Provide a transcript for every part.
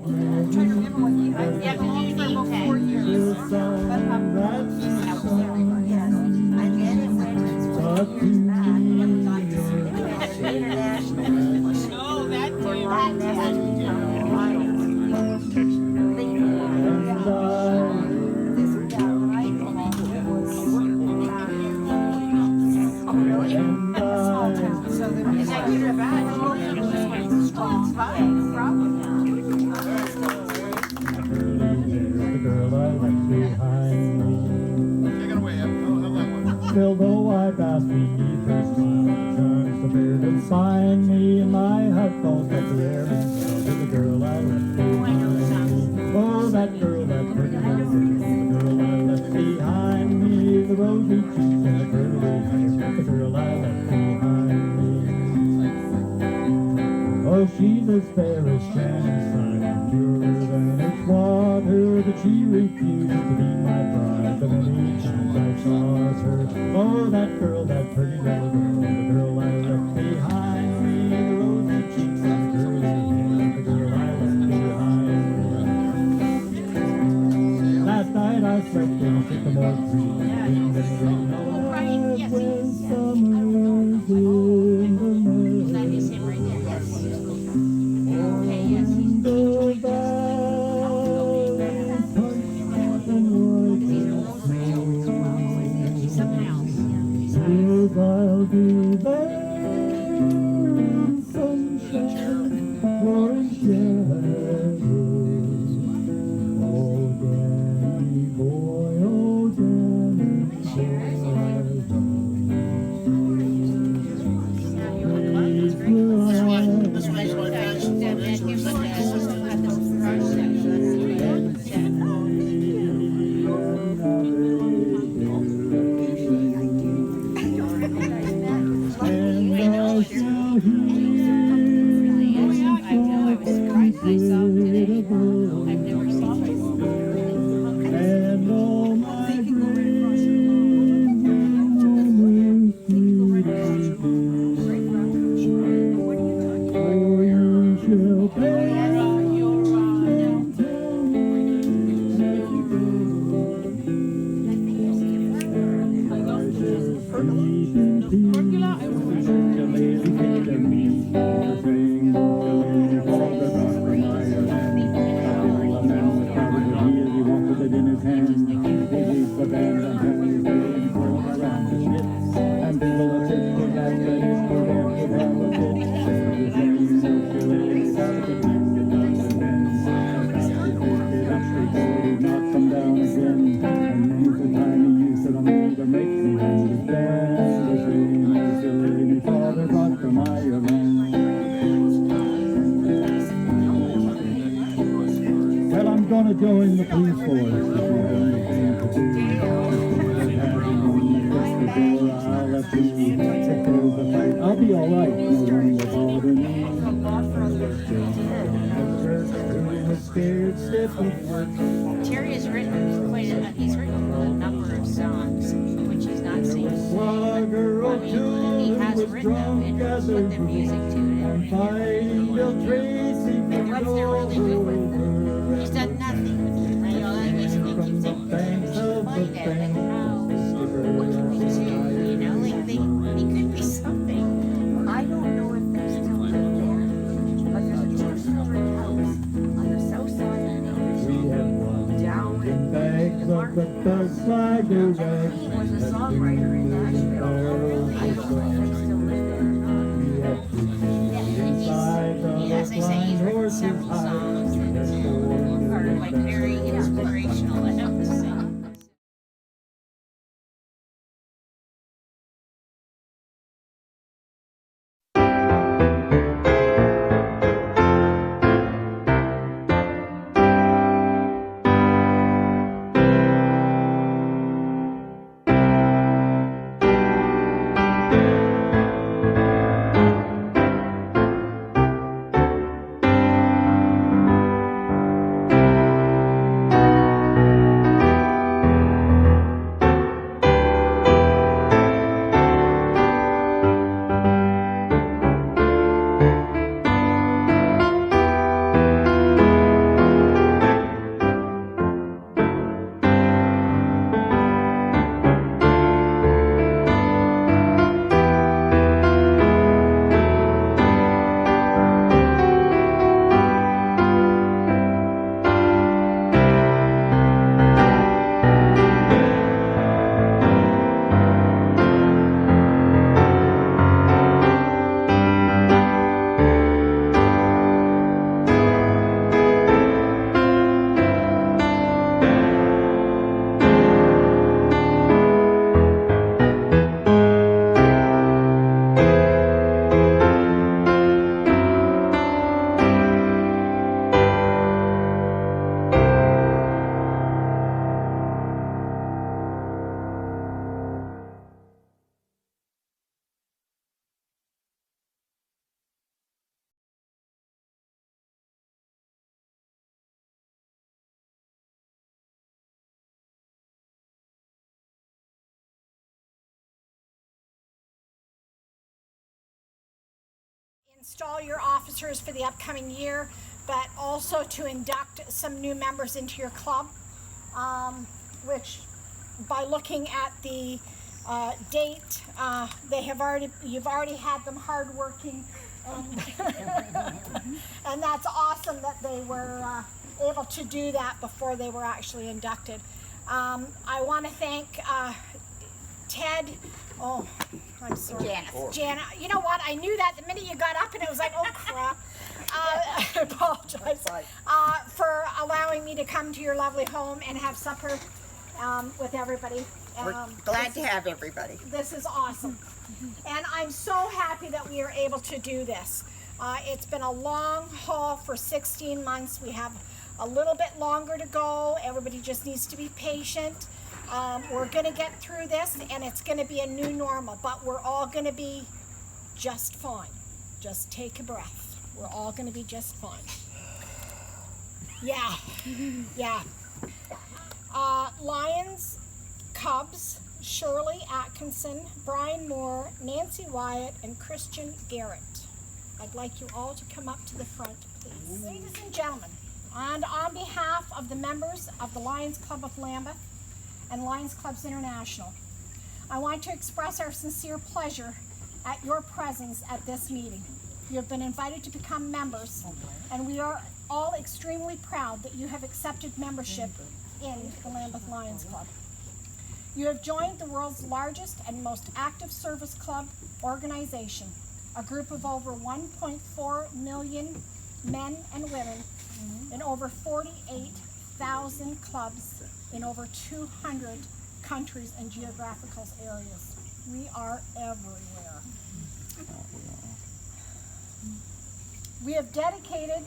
trying to remember what year. Yeah, because you need 4 years. But yes, I get it when it's 4 years back. International. Oh, that too. Is that good or bad? It's fine, no problem. The girl I left behind me. Take it away, Ed. I'll have that one. Still though I pass beneath her smile, charms the beard and sign me, and my heart falls like the air and fell to the girl I left behind me. Oh, that girl, that pretty little girl, the girl I left behind me, the rosy cheeks and the curly hair, the girl I left behind me. Oh, she's as fair as shining sun, purer than its water, but she refused to be my bride, but any chance I saw her. Oh, that girl, that pretty little girl, the girl I left behind me, the rosy cheeks and the curly hair, the girl I left behind me. Last night I slept in a sycamore tree, wind and rain all night when summer's in the Is that his him right there? Yes. Okay, yes, he's something else. I'll be there in sunshine or in shadows. Oh, Danny boy, oh, Danny This makes my dance. and all my dreams oh, you shall pay and tell Well, I'm gonna join the police force. If you have anything to do, I'll let you take care of the fight. I'll be all right. No one will bother me. Scared, stiff, Terry has written he's written a number of songs which he's not singing. He has written them and put the music to it. And what's there really good with them? He's done nothing. You know, I basically keep saying, play that, like, what can we do? You know, like, he could be something. I don't know if they're still there, but there's a two-story house on the south side down in he was a songwriter in Nashville. I don't know if they still live there or not. Yeah, as I say, he's written several songs that are like very inspirational, I have to say. install your officers for the upcoming year, but also to induct some new members into your club, which by looking at the date, you've already had them hardworking, and that's awesome that they were able to do that before they were actually inducted. I want to thank Ted. Oh, I'm sorry. Janet. You know what? I knew that the minute you got up, and it was like, oh crap. I apologize for allowing me to come to your lovely home and have supper with everybody. We're glad to have everybody. This is awesome. And I'm so happy that we are able to do this. It's been a long haul for 16 months. We have a little bit longer to go. Everybody just needs to be patient. We're going to get through this, and it's going to be a new normal, but we're all going to be just fine. Just take a breath. We're all going to be just fine. Yeah. Yeah. Lions, Cubs, Shirley Atkinson, Brian Moore, Nancy Wyatt, and Christian Garrett. I'd like you all to come up to the front, please. Ladies and gentlemen, and on behalf of the members of the Lions Club of Lambeth and Lions Clubs International, I want to express our sincere pleasure at your presence at this meeting. You have been invited to become members, and we are all extremely proud that you have accepted membership in the Lambeth Lions Club. You have joined the world's largest and most active service club organization, a group of over 1.4 million men and women in over 48,000 clubs in over 200 countries and geographical areas. We are everywhere. We have dedicated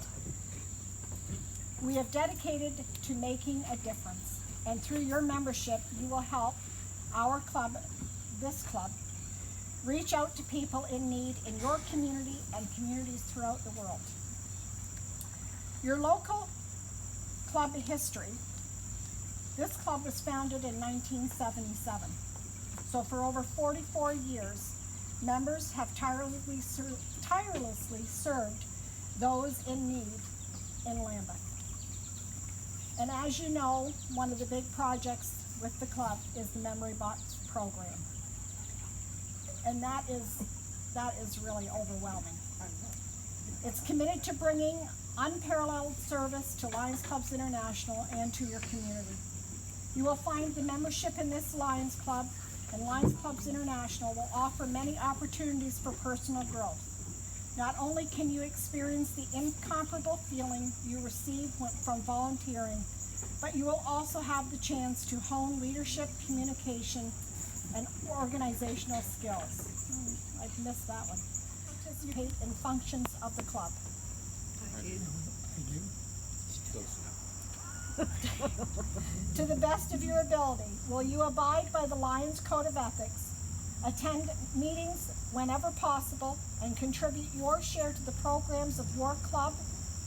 to making a difference, and through your membership, you will help our club, this club, reach out to people in need in your community and communities throughout the world. Your local club history, this club was founded in 1977. So for over 44 years, members have tirelessly served those in need in Lambeth. And as you know, one of the big projects with the club is the Memory Box program. And that is really overwhelming. It's committed to bringing unparalleled service to Lions Clubs International and to your community. You will find the membership in this Lions Club and Lions Clubs International will offer many opportunities for personal growth. Not only can you experience the incomparable feeling you receive from volunteering, but you will also have the chance to hone leadership, communication, and organizational skills. I've missed that one. Participate in functions of the club. To the best of your ability, will you abide by the Lions Code of Ethics, attend meetings whenever possible, and contribute your share to the programs of your club,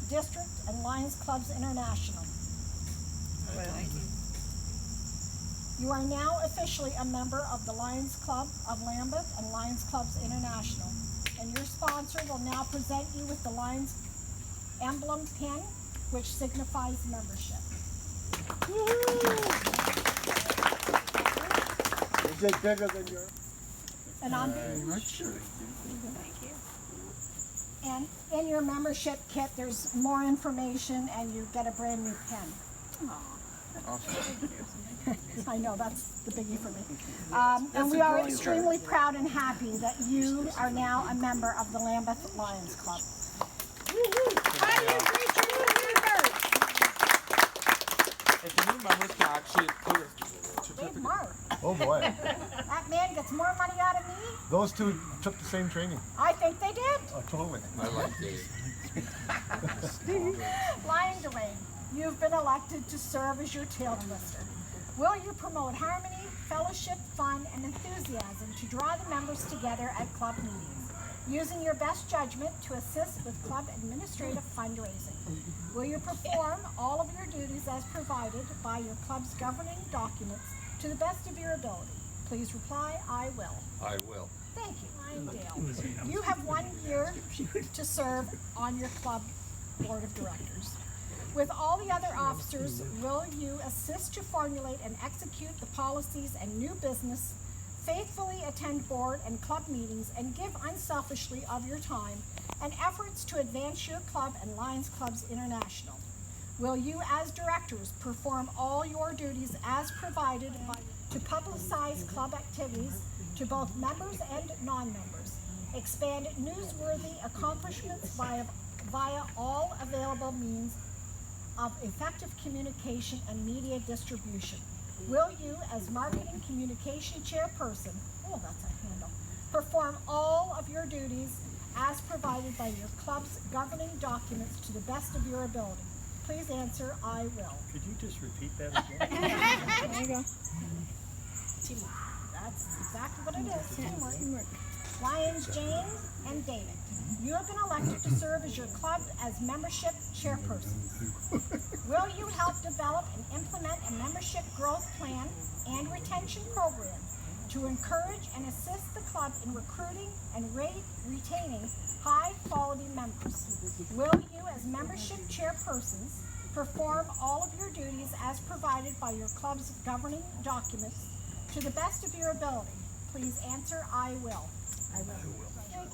district, and Lions Clubs International? You are now officially a member of the Lions Club of Lambeth and Lions Clubs International, and your sponsor will now present you with the Lions Emblem Pin, which signifies membership. Is it bigger than yours? And on and in your membership kit, there's more information, and you get a brand new pen. I know, that's the biggie for me. And we are extremely proud and happy that you are now a member of the Lambeth Lions Club. How do you greet your new members? If the new members can actually put a Big Mark. Oh boy. That man gets more money out of me. Those two took the same training. I think they did. Oh, totally. I like Dave. Lion Dwayne, you've been elected to serve as your tail twister. Will you promote harmony, fellowship, fun, and enthusiasm to draw the members together at club meetings, using your best judgment to assist with club administrative fundraising? Will you perform all of your duties as provided by your club's governing documents to the best of your ability? Please reply, I will. I will. Thank you. Dale. You have 1 year to serve on your club board of directors. With all the other officers, will you assist to formulate and execute the policies and new business, faithfully attend board and club meetings, and give unselfishly of your time and efforts to advance your club and Lions Clubs International? Will you, as directors, perform all your duties as provided to publicize club activities to both members and non-members, expand newsworthy accomplishments via all available means of effective communication and media distribution? Will you, as marketing communication chairperson, oh, that's a handle, perform all of your duties as provided by your club's governing documents to the best of your ability? Please answer, I will. Could you just repeat that again? There you go. Teamwork. That's exactly what it is. Teamwork. Lions James and David, you have been elected to serve as your club as membership chairpersons. Will you help develop and implement a membership growth plan and retention program to encourage and assist the club in recruiting and retaining high-quality members? Will you, as membership chairpersons, perform all of your duties as provided by your club's governing documents to the best of your ability? Please answer, I will. I will.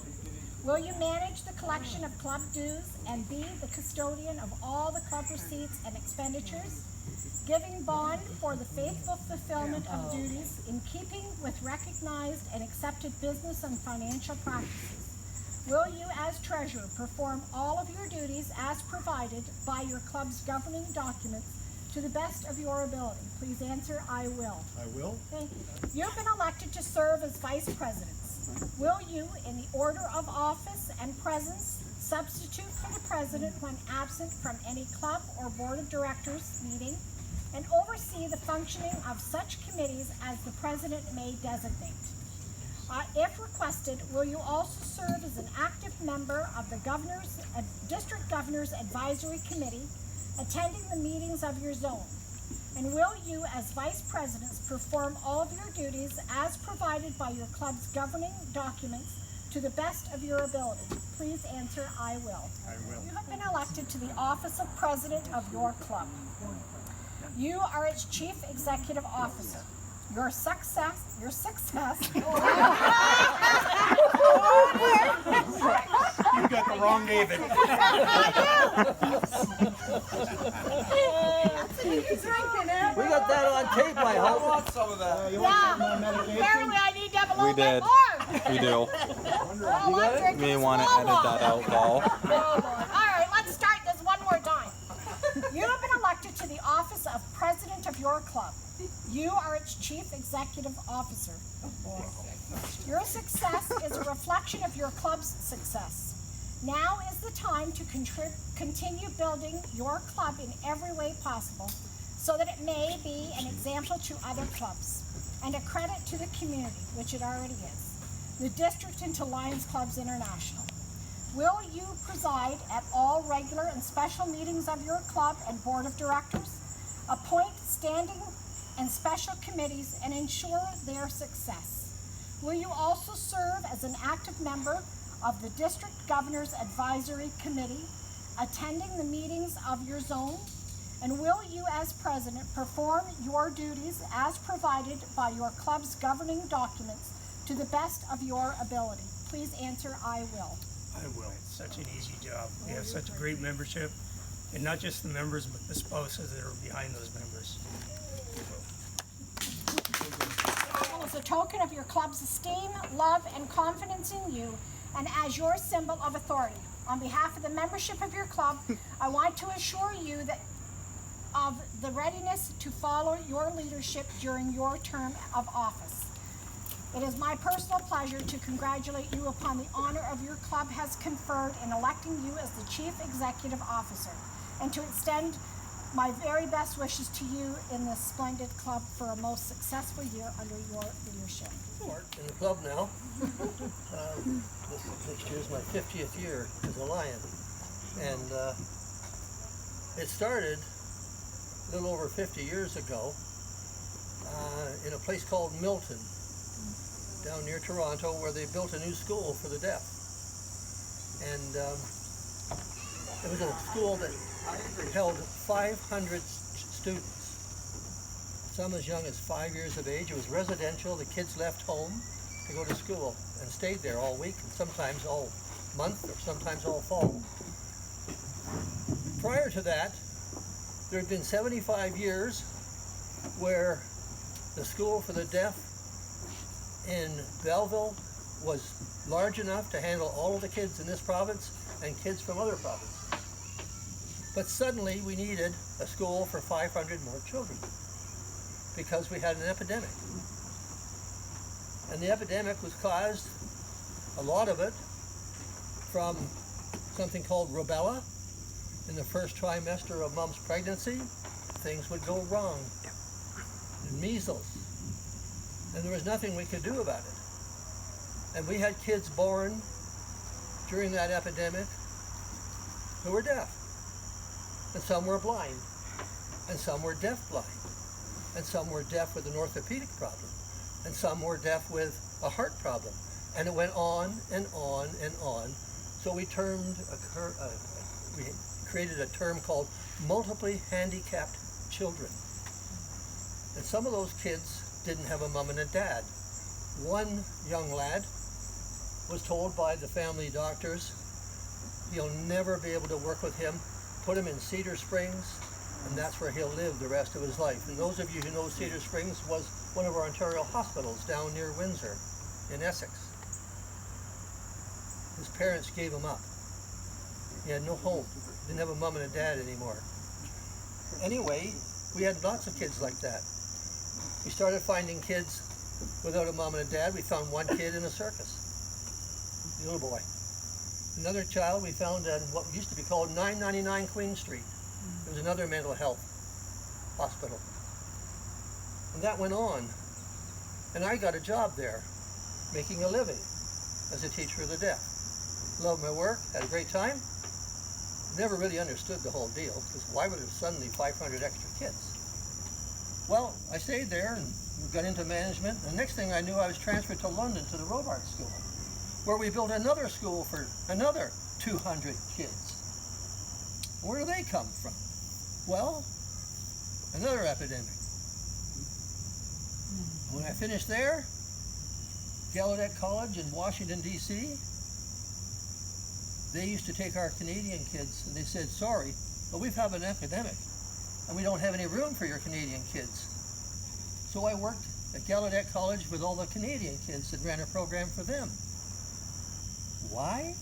Will you manage the collection of club dues and be the custodian of all the club receipts and expenditures, giving bond for the faithful fulfillment of duties in keeping with recognized and accepted business and financial practices? Will you, as treasurer, perform all of your duties as provided by your club's governing documents to the best of your ability? Please answer, I will. I will. Thank you. You've been elected to serve as vice presidents. Will you, in the order of office and presence, substitute for the president when absent from any club or board of directors meeting, and oversee the functioning of such committees as the president may designate? If requested, will you also serve as an active member of the District Governor's Advisory Committee, attending the meetings of your zone? And will you, as vice presidents, perform all of your duties as provided by your club's governing documents to the best of your ability? Please answer, I will. I will. You have been elected to the office of president of your club. You are its chief executive officer. Your success. You got the wrong David. We got that on tape, I hope. I want some of that. Apparently I need to have a little We bit did. more. We do. Oh, I'm drinking May a want to small edit that bottle. out, Paul. Oh, boy. All right, let's start this one more time. You have been elected to the office of president of your club. You are its chief executive officer. Your success is a reflection of your club's success. Now is the time to continue building your club in every way possible so that it may be an example to other clubs and a credit to the community, which it already is, the district, and to Lions Clubs International. Will you preside at all regular and special meetings of your club and board of directors, appoint standing and special committees, and ensure their success? Will you also serve as an active member of the District Governor's Advisory Committee, attending the meetings of your zone? And will you, as president, perform your duties as provided by your club's governing documents to the best of your ability? Please answer, I will. I will. It's such an easy job. We have such a great membership, and not just the members, but the spouses that are behind those members. As a token of your club's esteem, love, and confidence in you, and as your symbol of authority, on behalf of the membership of your club, I want to assure you that of the readiness to follow your leadership during your term of office. It is my personal pleasure to congratulate you upon the honor of your club has conferred in electing you as the Chief Executive Officer, and to extend my very best wishes to you in this splendid club for a most successful year under your leadership. In the club now. Next year is my 50th year as a Lion. And it started a little over 50 years ago in a place called Milton, down near Toronto where they built a new school for the deaf. And it was a school that held 500 students, some as young as 5 years of age. It was residential. The kids left home to go to school and stayed there all week, and sometimes all month, or sometimes all fall. Prior to that, there had been 75 years where the school for the deaf in Belleville was large enough to handle all of the kids in this province and kids from other provinces. But suddenly we needed a school for 500 more children because we had an epidemic. And the epidemic was caused, a lot of it, from something called rubella. In the first trimester of mom's pregnancy, things would go wrong. And measles. And there was nothing we could do about it. And we had kids born during that epidemic who were deaf. And some were blind. And some were deaf-blind. And some were deaf with an orthopedic problem. And some were deaf with a heart problem. And it went on and on and on. So we we created a term called multiply handicapped children. And some of those kids didn't have a mom and a dad. One young lad was told by the family doctors, you'll never be able to work with him. Put him in Cedar Springs, and that's where he'll live the rest of his life. And those of you who know Cedar Springs was one of our Ontario hospitals down near Windsor in Essex. His parents gave him up. He had no home. Didn't have a mom and a dad anymore. Anyway, we had lots of kids like that. We started finding kids without a mom and a dad. We found one kid in a circus, a little boy. Another child we found on what used to be called 999 Queen Street. It was another mental health hospital. And that went on. And I got a job there, making a living as a teacher of the deaf. Loved my work, had a great time. Never really understood the whole deal, because why would there suddenly 500 extra kids? Well, I stayed there and got into management. And the next thing I knew, I was transferred to London to the Robarts School, where we built another school for another 200 kids. Where do they come from? Well, another epidemic. When I finished there, Gallaudet College in Washington, D.C., they used to take our Canadian kids and they said, sorry, but we've had an epidemic and we don't have any room for your Canadian kids. So I worked at Gallaudet College with all the Canadian kids and ran a program for them. Why?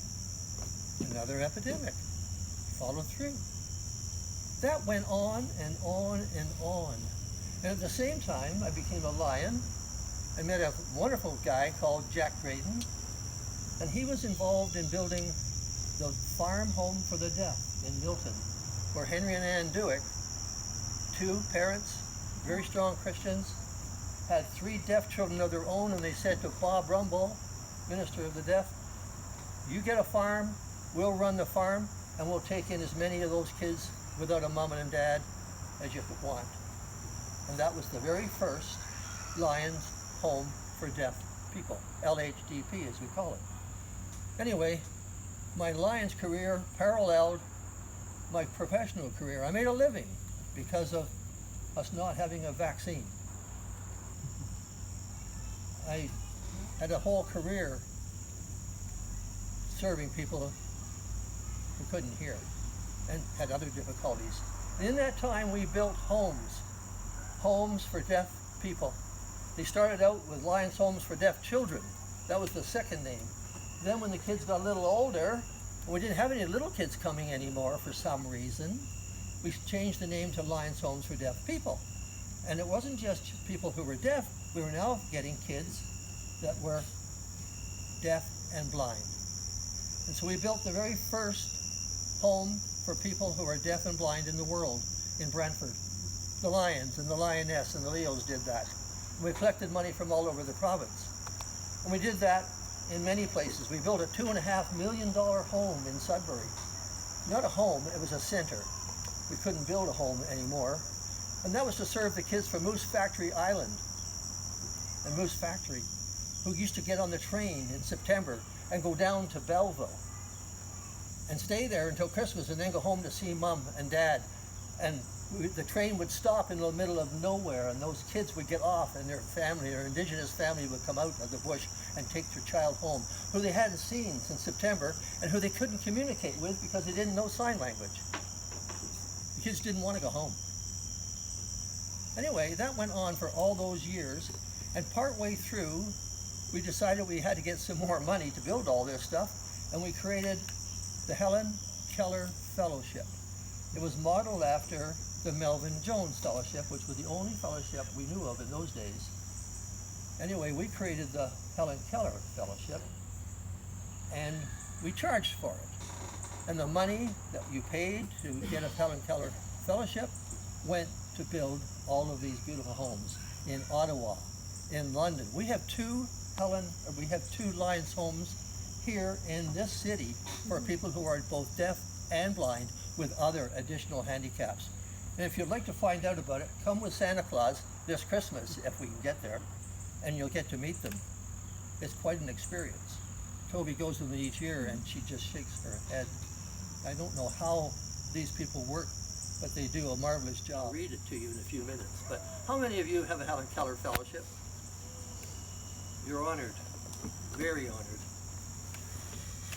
Another epidemic. Followed through. That went on and on and on. And at the same time, I became a lion. I met a wonderful guy called Jack Graydon, and he was involved in building the farm home for the deaf in Milton, where Henry and Ann Dewick, two parents, very strong Christians, had 3 deaf children of their own, and they said to Bob Rumble, minister of the deaf, you get a farm, we'll run the farm, and we'll take in as many of those kids without a mom and a dad as you want. And that was the very first Lions Home for Deaf People, LHDP as we call it. Anyway, my Lions career paralleled my professional career. I made a living because of us not having a vaccine. I had a whole career serving people who couldn't hear and had other difficulties. And in that time we built homes for deaf people. They started out with Lions Homes for Deaf Children. That was the second name. Then when the kids got a little older, and we didn't have any little kids coming anymore for some reason, we changed the name to Lions Homes for Deaf People. And it wasn't just people who were deaf, we were now getting kids that were deaf and blind. And so we built the very first home for people who are deaf and blind in the world in Brantford. The Lions and the Lioness and the Leos did that. And we collected money from all over the province. And we did that in many places. We built a $2.5 million home in Sudbury. Not a home, it was a center. We couldn't build a home anymore. And that was to serve the kids from Moose Factory Island. And Moose Factory who used to get on the train in September and go down to Belleville and stay there until Christmas and then go home to see Mom and Dad. And the train would stop in the middle of nowhere, and those kids would get off, and their family, their indigenous family, would come out of the bush and take their child home, who they hadn't seen since September and who they couldn't communicate with because they didn't know sign language. The kids didn't want to go home. Anyway, that went on for all those years, and partway through, we decided we had to get some more money to build all this stuff, and we created the Helen Keller Fellowship. It was modeled after the Melvin Jones Fellowship, which was the only fellowship we knew of in those days. Anyway, we created the Helen Keller Fellowship, and we charged for it. And the money that you paid to get a Helen Keller Fellowship went to build all of these beautiful homes in Ottawa, in London. We have two Lions homes here in this city for people who are both deaf and blind with other additional handicaps. And if you'd like to find out about it, come with Santa Claus this Christmas, if we can get there, and you'll get to meet them. It's quite an experience. Toby goes with me each year and she just shakes her head. I don't know how these people work, but they do a marvelous job. I'll read it to you in a few minutes, but how many of you have a Helen Keller Fellowship? You're honored, very honored.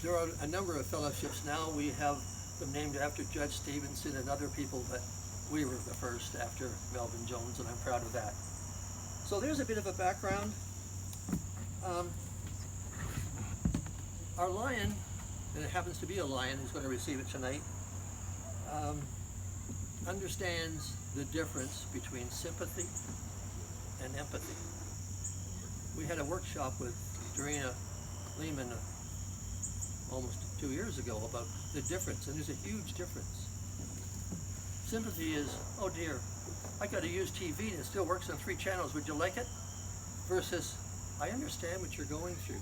There are a number of fellowships now. We have them named after Judge Stevenson and other people, but we were the first after Melvin Jones, and I'm proud of that. So there's a bit of a background. Our lion, and it happens to be a lion who's going to receive it tonight, understands the difference between sympathy and empathy. We had a workshop with Dorena Lehman almost 2 years ago about the difference, and there's a huge difference. Sympathy is, oh dear, I got to use TV and it still works on 3 channels, would you like it? Versus, I understand what you're going through,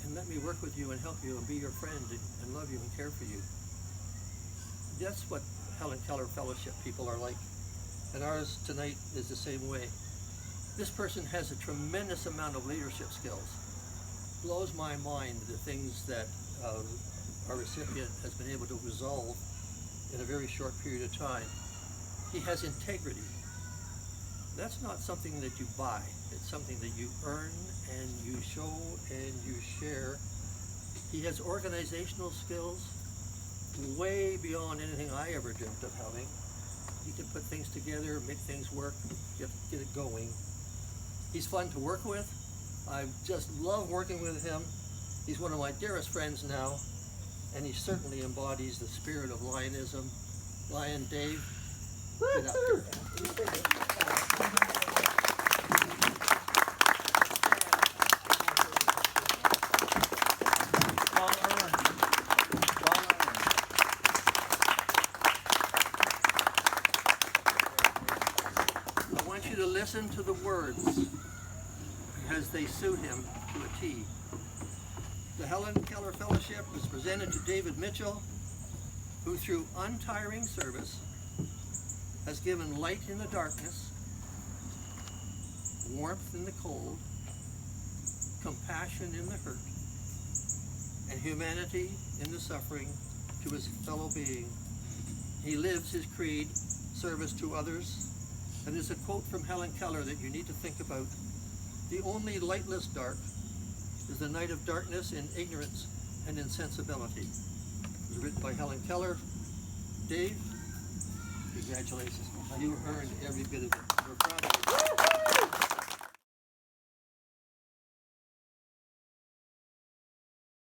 and let me work with you and help you and be your friend and love you and care for you. That's what Helen Keller Fellowship people are like, and ours tonight is the same way. This person has a tremendous amount of leadership skills. Blows my mind the things that our recipient has been able to resolve in a very short period of time. He has integrity. That's not something that you buy. It's something that you earn and you show and you share. He has organizational skills way beyond anything I ever dreamt of having. He can put things together, make things work, get it going. He's fun to work with. I just love working with him. He's one of my dearest friends now, and he certainly embodies the spirit of Lionism. Lion Dave, get up here. Well earned. Well earned. I want you to listen to the words as they suit him to a T. The Helen Keller Fellowship was presented to David Mitchell, who through untiring service has given light in the darkness, warmth in the cold, compassion in the hurt, and humanity in the suffering to his fellow being. He lives his creed, service to others, and there's a quote from Helen Keller that you need to think about. The only lightless dark is the night of darkness in ignorance and insensibility. It was written by Helen Keller. Dave, congratulations. You earned every bit of it. We're proud of you.